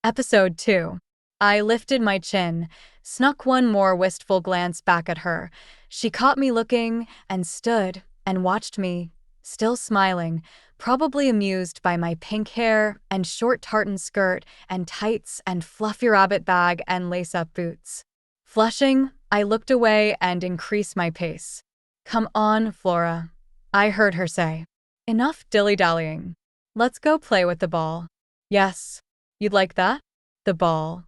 Episode 2. I lifted my chin, snuck one more wistful glance back at her. She caught me looking and stood and watched me, still smiling, probably amused by my pink hair and short tartan skirt and tights and fluffy rabbit bag and lace-up boots. Flushing, I looked away and increased my pace. "Come on, Flora," I heard her say. "Enough dilly-dallying. Let's go play with the ball." "Yes. You'd like that?" The ball.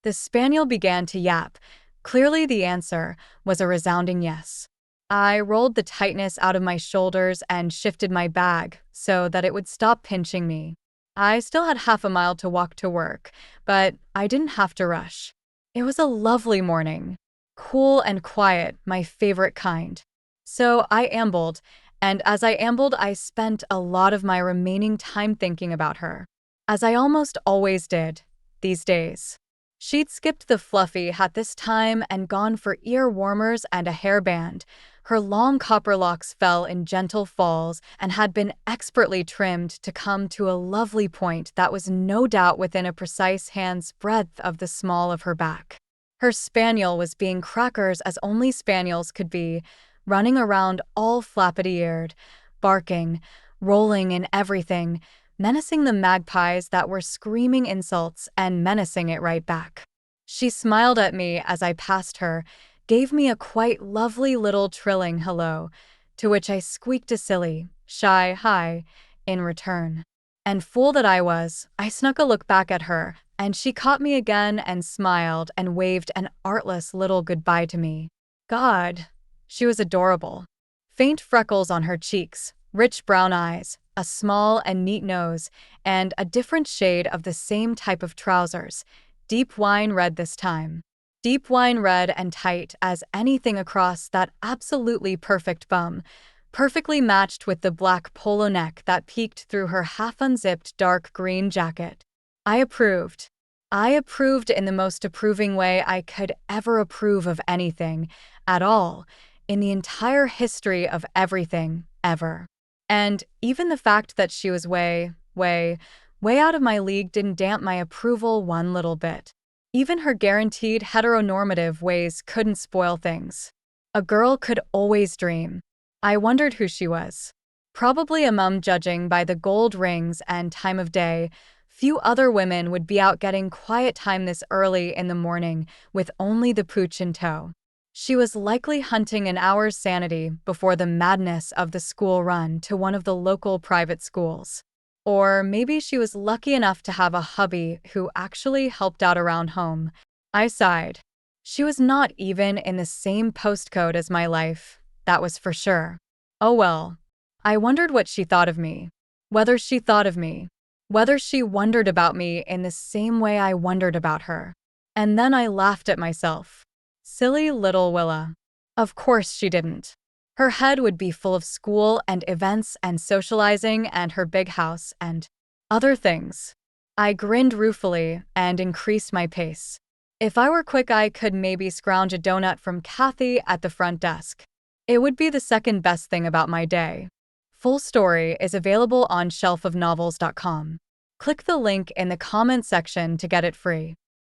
The spaniel began to yap. Clearly the answer was a resounding yes. I rolled the tightness out of my shoulders and shifted my bag so that it would stop pinching me. I still had half a mile to walk to work, but I didn't have to rush. It was a lovely morning. Cool and quiet, my favorite kind. So I ambled, and as I ambled, I spent a lot of my remaining time thinking about her. As I almost always did, these days. She'd skipped the fluffy hat this time and gone for ear warmers and a hairband. Her long copper locks fell in gentle falls and had been expertly trimmed to come to a lovely point that was no doubt within a precise hand's breadth of the small of her back. Her spaniel was being crackers as only spaniels could be, running around all flappity-eared, barking, rolling in everything, menacing the magpies that were screaming insults and menacing it right back. She smiled at me as I passed her, gave me a quite lovely little trilling hello, to which I squeaked a silly, shy hi in return. And fool that I was, I snuck a look back at her, and she caught me again and smiled and waved an artless little goodbye to me. God, she was adorable. Faint freckles on her cheeks, rich brown eyes, a small and neat nose, and a different shade of the same type of trousers, deep wine red this time. Deep wine red and tight as anything across that absolutely perfect bum, perfectly matched with the black polo neck that peeked through her half-unzipped dark green jacket. I approved. I approved in the most approving way I could ever approve of anything, at all, in the entire history of everything, ever. And even the fact that she was way out of my league didn't damp my approval one little bit. Even her guaranteed heteronormative ways couldn't spoil things. A girl could always dream. I wondered who she was. Probably a mum, judging by the gold rings and time of day. Few other women would be out getting quiet time this early in the morning with only the pooch in tow. She was likely hunting an hour's sanity before the madness of the school run to one of the local private schools. Or maybe she was lucky enough to have a hubby who actually helped out around home. I sighed. She was not even in the same postcode as my life, that was for sure. Oh well. I wondered what she thought of me. Whether she thought of me. Whether she wondered about me in the same way I wondered about her. And then I laughed at myself. Silly little Willa. Of course she didn't. Her head would be full of school and events and socializing and her big house and other things. I grinned ruefully and increased my pace. If I were quick, I could maybe scrounge a donut from Kathy at the front desk. It would be the second best thing about my day. Full story is available on shelfofnovels.com. Click the link in the comment section to get it free.